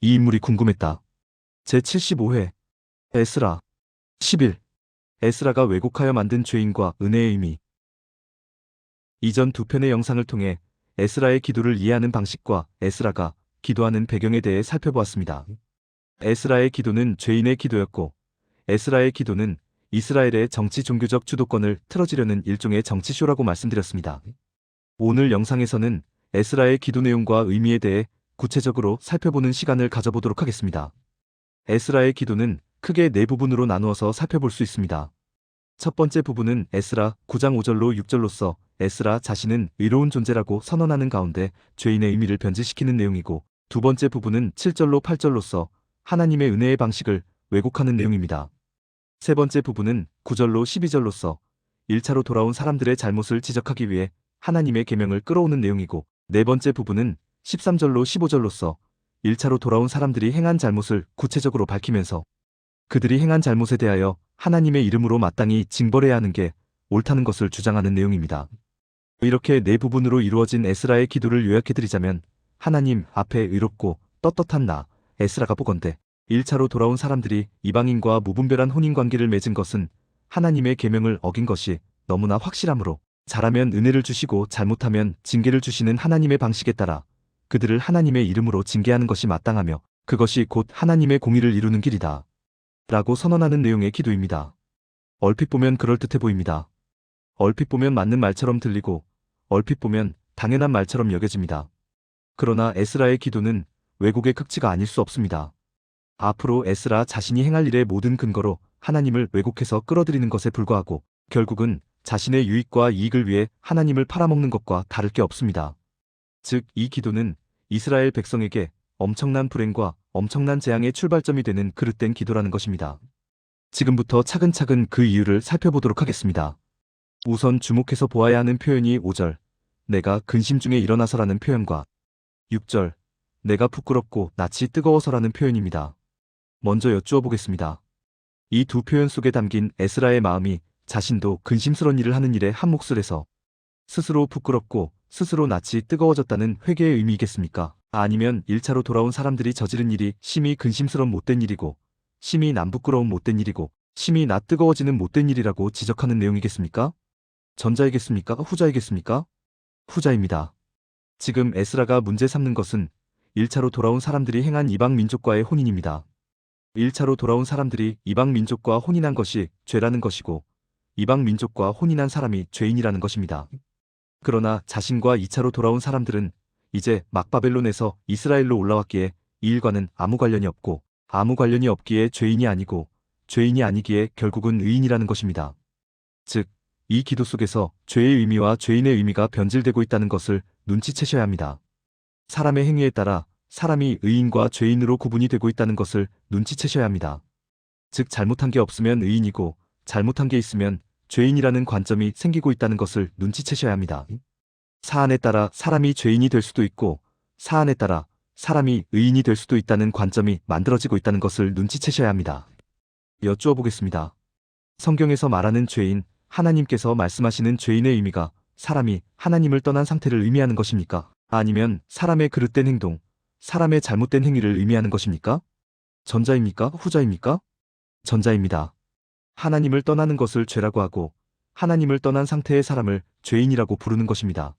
이 인물이 궁금했다. 제75회 에스라 11. 에스라가 왜곡하여 만든 죄인과 은혜의 의미. 이전 두 편의 영상을 통해 에스라의 기도를 이해하는 방식과 에스라가 기도하는 배경에 대해 살펴보았습니다. 에스라의 기도는 죄인의 기도였고 에스라의 기도는 이스라엘의 정치 종교적 주도권을 틀어지려는 일종의 정치쇼라고 말씀드렸습니다. 오늘 영상에서는 에스라의 기도 내용과 의미에 대해 구체적으로 살펴보는 시간을 가져보도록 하겠습니다. 에스라의 기도는 크게 네 부분으로 나누어서 살펴볼 수 있습니다. 첫 번째 부분은 에스라 9장 5절로 6절로서 에스라 자신은 의로운 존재라고 선언하는 가운데 죄인의 의미를 변질시키는 내용이고, 두 번째 부분은 7절로 8절로서 하나님의 은혜의 방식을 왜곡하는 내용입니다. 세 번째 부분은 9절로 12절로서 1차로 돌아온 사람들의 잘못을 지적하기 위해 하나님의 계명을 끌어오는 내용이고, 네 번째 부분은 13절로 15절로서 1차로 돌아온 사람들이 행한 잘못을 구체적으로 밝히면서 그들이 행한 잘못에 대하여 하나님의 이름으로 마땅히 징벌해야 하는 게 옳다는 것을 주장하는 내용입니다. 이렇게 네 부분으로 이루어진 에스라의 기도를 요약해드리자면, 하나님 앞에 의롭고 떳떳한 나 에스라가 보건대 1차로 돌아온 사람들이 이방인과 무분별한 혼인관계를 맺은 것은 하나님의 계명을 어긴 것이 너무나 확실하므로, 잘하면 은혜를 주시고 잘못하면 징계를 주시는 하나님의 방식에 따라 그들을 하나님의 이름으로 징계하는 것이 마땅하며 그것이 곧 하나님의 공의를 이루는 길이다 라고 선언하는 내용의 기도입니다. 얼핏 보면 그럴듯해 보입니다. 얼핏 보면 맞는 말처럼 들리고 얼핏 보면 당연한 말처럼 여겨집니다. 그러나 에스라의 기도는 왜곡의 극치가 아닐 수 없습니다. 앞으로 에스라 자신이 행할 일의 모든 근거로 하나님을 왜곡해서 끌어들이는 것에 불과하고 결국은 자신의 유익과 이익을 위해 하나님을 팔아먹는 것과 다를 게 없습니다. 즉, 이 기도는 이스라엘 백성에게 엄청난 불행과 엄청난 재앙의 출발점이 되는 그릇된 기도라는 것입니다. 지금부터 차근차근 그 이유를 살펴보도록 하겠습니다. 우선 주목해서 보아야 하는 표현이 5절, 내가 근심 중에 일어나서라는 표현과 6절, 내가 부끄럽고 낯이 뜨거워서라는 표현입니다. 먼저 여쭈어 보겠습니다. 이 두 표현 속에 담긴 에스라의 마음이 자신도 근심스러운 일을 하는 일에 한몫을 해서 스스로 부끄럽고 스스로 낯이 뜨거워졌다는 회개의 의미이겠습니까? 아니면 1차로 돌아온 사람들이 저지른 일이 심히 근심스러운 못된 일이고 심히 남 부끄러운 못된 일이고 심히 낯 뜨거워지는 못된 일이라고 지적하는 내용이겠습니까? 전자이겠습니까? 후자이겠습니까? 후자입니다. 지금 에스라가 문제 삼는 것은 1차로 돌아온 사람들이 행한 이방 민족과의 혼인입니다. 1차로 돌아온 사람들이 이방 민족과 혼인한 것이 죄라는 것이고 이방 민족과 혼인한 사람이 죄인이라는 것입니다. 그러나 자신과 2차로 돌아온 사람들은 이제 막 바벨론에서 이스라엘로 올라왔기에 이 일과는 아무 관련이 없고 아무 관련이 없기에 죄인이 아니고 죄인이 아니기에 결국은 의인이라는 것입니다. 즉, 이 기도 속에서 죄의 의미와 죄인의 의미가 변질되고 있다는 것을 눈치채셔야 합니다. 사람의 행위에 따라 사람이 의인과 죄인으로 구분이 되고 있다는 것을 눈치채셔야 합니다. 즉, 잘못한 게 없으면 의인이고 잘못한 게 있으면 죄인이라는 관점이 생기고 있다는 것을 눈치채셔야 합니다. 사안에 따라 사람이 죄인이 될 수도 있고 사안에 따라 사람이 의인이 될 수도 있다는 관점이 만들어지고 있다는 것을 눈치채셔야 합니다. 여쭈어 보겠습니다. 성경에서 말하는 죄인, 하나님께서 말씀하시는 죄인의 의미가 사람이 하나님을 떠난 상태를 의미하는 것입니까? 아니면 사람의 그릇된 행동, 사람의 잘못된 행위를 의미하는 것입니까? 전자입니까? 후자입니까? 전자입니다. 하나님을 떠나는 것을 죄라고 하고 하나님을 떠난 상태의 사람을 죄인이라고 부르는 것입니다.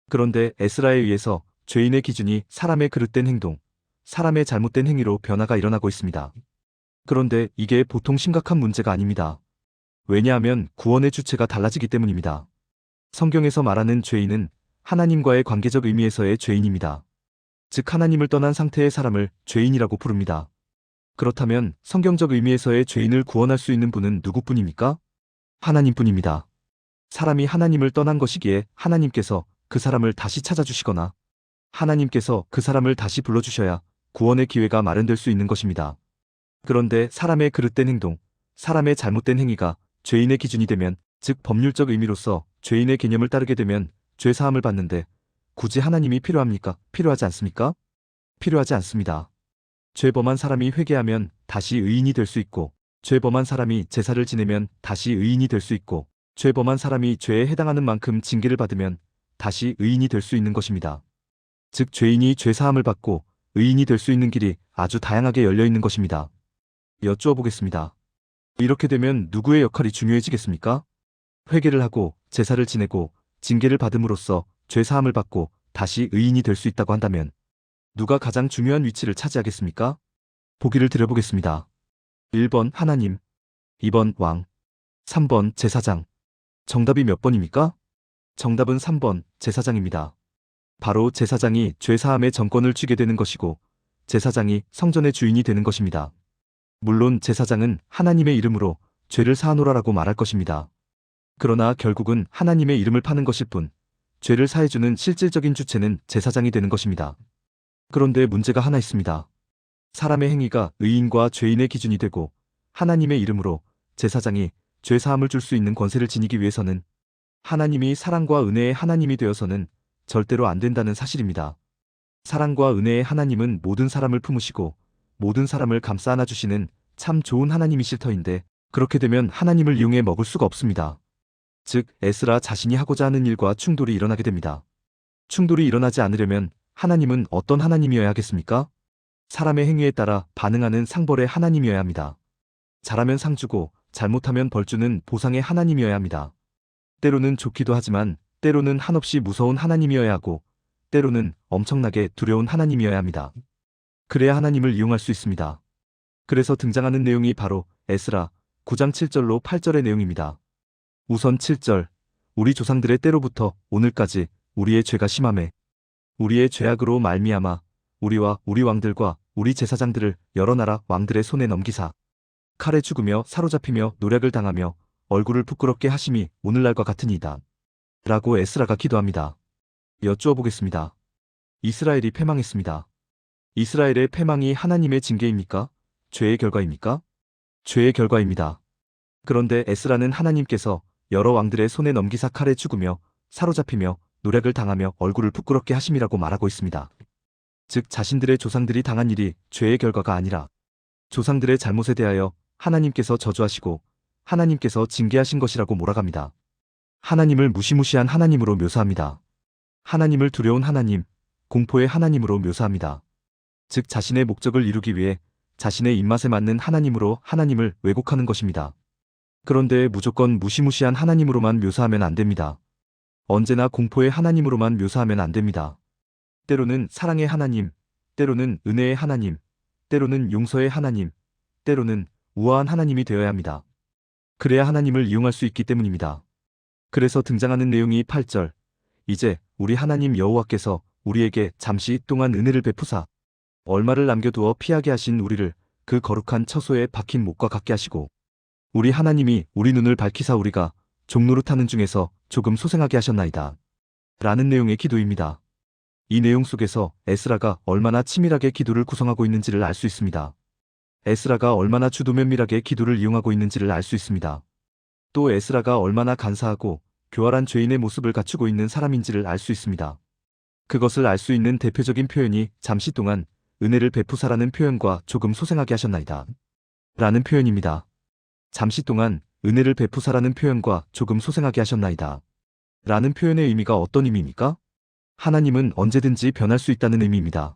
그런데 에스라에 의해서 죄인의 기준이 사람의 그릇된 행동, 사람의 잘못된 행위로 변화가 일어나고 있습니다. 그런데 이게 보통 심각한 문제가 아닙니다. 왜냐하면 구원의 주체가 달라지기 때문입니다. 성경에서 말하는 죄인은 하나님과의 관계적 의미에서의 죄인입니다. 즉, 하나님을 떠난 상태의 사람을 죄인이라고 부릅니다. 그렇다면 성경적 의미에서의 죄인을 구원할 수 있는 분은 누구뿐입니까? 하나님뿐입니다. 사람이 하나님을 떠난 것이기에 하나님께서 그 사람을 다시 찾아주시거나 하나님께서 그 사람을 다시 불러주셔야 구원의 기회가 마련될 수 있는 것입니다. 그런데 사람의 그릇된 행동, 사람의 잘못된 행위가 죄인의 기준이 되면, 즉 법률적 의미로서 죄인의 개념을 따르게 되면 죄사함을 받는데 굳이 하나님이 필요합니까? 필요하지 않습니까? 필요하지 않습니다. 죄범한 사람이 회개하면 다시 의인이 될 수 있고 죄범한 사람이 제사를 지내면 다시 의인이 될 수 있고 죄범한 사람이 죄에 해당하는 만큼 징계를 받으면 다시 의인이 될 수 있는 것입니다. 즉, 죄인이 죄사함을 받고 의인이 될 수 있는 길이 아주 다양하게 열려 있는 것입니다. 여쭈어 보겠습니다. 이렇게 되면 누구의 역할이 중요해지겠습니까? 회개를 하고 제사를 지내고 징계를 받음으로써 죄 사함을 받고 다시 의인이 될 수 있다고 한다면 누가 가장 중요한 위치를 차지하겠습니까? 보기를 드려보겠습니다. 1번 하나님, 2번 왕, 3번 제사장. 정답이 몇 번입니까? 정답은 3번 제사장입니다. 바로 제사장이 죄 사함의 정권을 쥐게 되는 것이고 제사장이 성전의 주인이 되는 것입니다. 물론 제사장은 하나님의 이름으로 죄를 사하노라라고 말할 것입니다. 그러나 결국은 하나님의 이름을 파는 것일 뿐 죄를 사해주는 실질적인 주체는 제사장이 되는 것입니다. 그런데 문제가 하나 있습니다. 사람의 행위가 의인과 죄인의 기준이 되고 하나님의 이름으로 제사장이 죄 사함을 줄 수 있는 권세를 지니기 위해서는 하나님이 사랑과 은혜의 하나님이 되어서는 절대로 안 된다는 사실입니다. 사랑과 은혜의 하나님은 모든 사람을 품으시고 모든 사람을 감싸 안아주시는 참 좋은 하나님이실 터인데 그렇게 되면 하나님을 이용해 먹을 수가 없습니다. 즉 에스라 자신이 하고자 하는 일과 충돌이 일어나게 됩니다. 충돌이 일어나지 않으려면 하나님은 어떤 하나님이어야 하겠습니까? 사람의 행위에 따라 반응하는 상벌의 하나님이어야 합니다. 잘하면 상 주고 잘못하면 벌 주는 보상의 하나님이어야 합니다. 때로는 좋기도 하지만 때로는 한없이 무서운 하나님이어야 하고 때로는 엄청나게 두려운 하나님이어야 합니다. 그래야 하나님을 이용할 수 있습니다. 그래서 등장하는 내용이 바로 에스라 9장 7절로 8절의 내용입니다. 우선 7절, 우리 조상들의 때로부터 오늘까지 우리의 죄가 심하매 우리의 죄악으로 말미암아 우리와 우리 왕들과 우리 제사장들을 여러 나라 왕들의 손에 넘기사 칼에 죽으며 사로잡히며 노략을 당하며 얼굴을 부끄럽게 하심이 오늘날과 같으니이다. 라고 에스라가 기도합니다. 여쭈어 보겠습니다. 이스라엘이 패망했습니다. 이스라엘의 패망이 하나님의 징계입니까? 죄의 결과입니까? 죄의 결과입니다. 그런데 에스라는 하나님께서 여러 왕들의 손에 넘기사 칼에 죽으며 사로잡히며 노략을 당하며 얼굴을 부끄럽게 하심이라고 말하고 있습니다. 즉 자신들의 조상들이 당한 일이 죄의 결과가 아니라 조상들의 잘못에 대하여 하나님께서 저주하시고 하나님께서 징계하신 것이라고 몰아갑니다. 하나님을 무시무시한 하나님으로 묘사합니다. 하나님을 두려운 하나님, 공포의 하나님으로 묘사합니다. 즉 자신의 목적을 이루기 위해 자신의 입맛에 맞는 하나님으로 하나님을 왜곡하는 것입니다. 그런데 무조건 무시무시한 하나님으로만 묘사하면 안 됩니다. 언제나 공포의 하나님으로만 묘사하면 안 됩니다. 때로는 사랑의 하나님, 때로는 은혜의 하나님, 때로는 용서의 하나님, 때로는 우아한 하나님이 되어야 합니다. 그래야 하나님을 이용할 수 있기 때문입니다. 그래서 등장하는 내용이 8절, 이제 우리 하나님 여호와께서 우리에게 잠시 동안 은혜를 베푸사 얼마를 남겨두어 피하게 하신 우리를 그 거룩한 처소에 박힌 못과 같게 하시고 우리 하나님이 우리 눈을 밝히사 우리가 종노릇하는 중에서 조금 소생하게 하셨나이다. 라는 내용의 기도입니다. 이 내용 속에서 에스라가 얼마나 치밀하게 기도를 구성하고 있는지를 알 수 있습니다. 에스라가 얼마나 주도면밀하게 기도를 이용하고 있는지를 알 수 있습니다. 또 에스라가 얼마나 간사하고 교활한 죄인의 모습을 갖추고 있는 사람인지를 알 수 있습니다. 그것을 알 수 있는 대표적인 표현이 잠시 동안 은혜를 베푸사라는 표현과 조금 소생하게 하셨나이다. 라는 표현입니다. 잠시 동안 은혜를 베푸사라는 표현과 조금 소생하게 하셨나이다. 라는 표현의 의미가 어떤 의미입니까? 하나님은 언제든지 변할 수 있다는 의미입니다.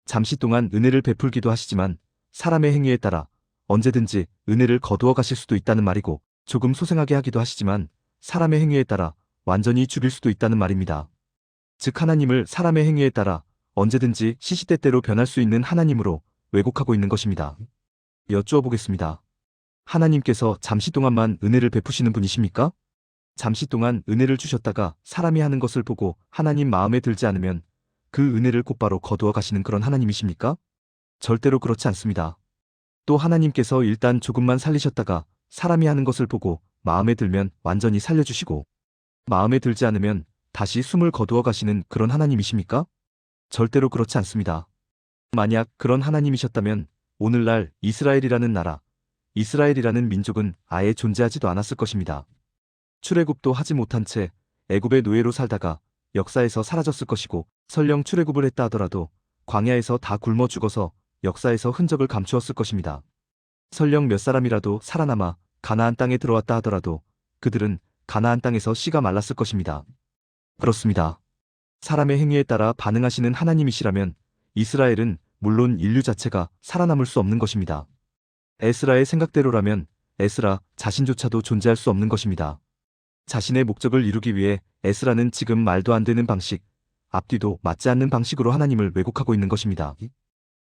잠시 동안 은혜를 베풀기도 하시지만 사람의 행위에 따라 언제든지 은혜를 거두어 가실 수도 있다는 말이고 조금 소생하게 하기도 하시지만 사람의 행위에 따라 완전히 죽일 수도 있다는 말입니다. 즉 하나님을 사람의 행위에 따라 언제든지 시시때때로 변할 수 있는 하나님으로 왜곡하고 있는 것입니다. 여쭈어 보겠습니다. 하나님께서 잠시 동안만 은혜를 베푸시는 분이십니까? 잠시 동안 은혜를 주셨다가 사람이 하는 것을 보고 하나님 마음에 들지 않으면 그 은혜를 곧바로 거두어 가시는 그런 하나님이십니까? 절대로 그렇지 않습니다. 또 하나님께서 일단 조금만 살리셨다가 사람이 하는 것을 보고 마음에 들면 완전히 살려주시고 마음에 들지 않으면 다시 숨을 거두어 가시는 그런 하나님이십니까? 절대로 그렇지 않습니다. 만약 그런 하나님이셨다면 오늘날 이스라엘이라는 나라, 이스라엘이라는 민족은 아예 존재하지도 않았을 것입니다. 출애굽도 하지 못한 채 애굽의 노예로 살다가 역사에서 사라졌을 것이고 설령 출애굽을 했다 하더라도 광야에서 다 굶어 죽어서 역사에서 흔적을 감추었을 것입니다. 설령 몇 사람이라도 살아남아 가나안 땅에 들어왔다 하더라도 그들은 가나안 땅에서 씨가 말랐을 것입니다. 그렇습니다. 사람의 행위에 따라 반응하시는 하나님이시라면 이스라엘은 물론 인류 자체가 살아남을 수 없는 것입니다. 에스라의 생각대로라면 에스라 자신조차도 존재할 수 없는 것입니다. 자신의 목적을 이루기 위해 에스라는 지금 말도 안 되는 방식, 앞뒤도 맞지 않는 방식으로 하나님을 왜곡하고 있는 것입니다.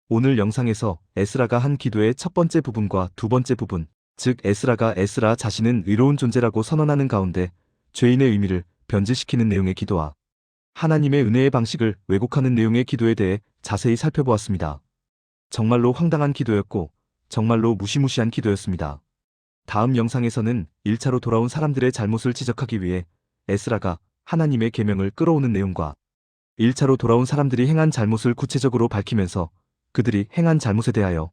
오늘 영상에서 에스라가 한 기도의 첫 번째 부분과 두 번째 부분, 즉 에스라가 에스라 자신은 의로운 존재라고 선언하는 가운데 죄인의 의미를 변질시키는 내용의 기도와 하나님의 은혜의 방식을 왜곡하는 내용의 기도에 대해 자세히 살펴보았습니다. 정말로 황당한 기도였고 정말로 무시무시한 기도였습니다. 다음 영상에서는 1차로 돌아온 사람들의 잘못을 지적하기 위해 에스라가 하나님의 계명을 끌어오는 내용과 1차로 돌아온 사람들이 행한 잘못을 구체적으로 밝히면서 그들이 행한 잘못에 대하여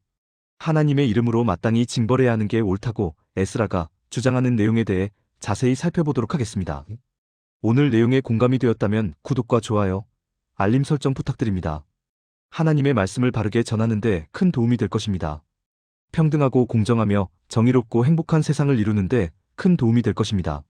하나님의 이름으로 마땅히 징벌해야 하는 게 옳다고 에스라가 주장하는 내용에 대해 자세히 살펴보도록 하겠습니다. 오늘 내용에 공감이 되었다면 구독과 좋아요, 알림 설정 부탁드립니다. 하나님의 말씀을 바르게 전하는 데 큰 도움이 될 것입니다. 평등하고 공정하며 정의롭고 행복한 세상을 이루는 데 큰 도움이 될 것입니다.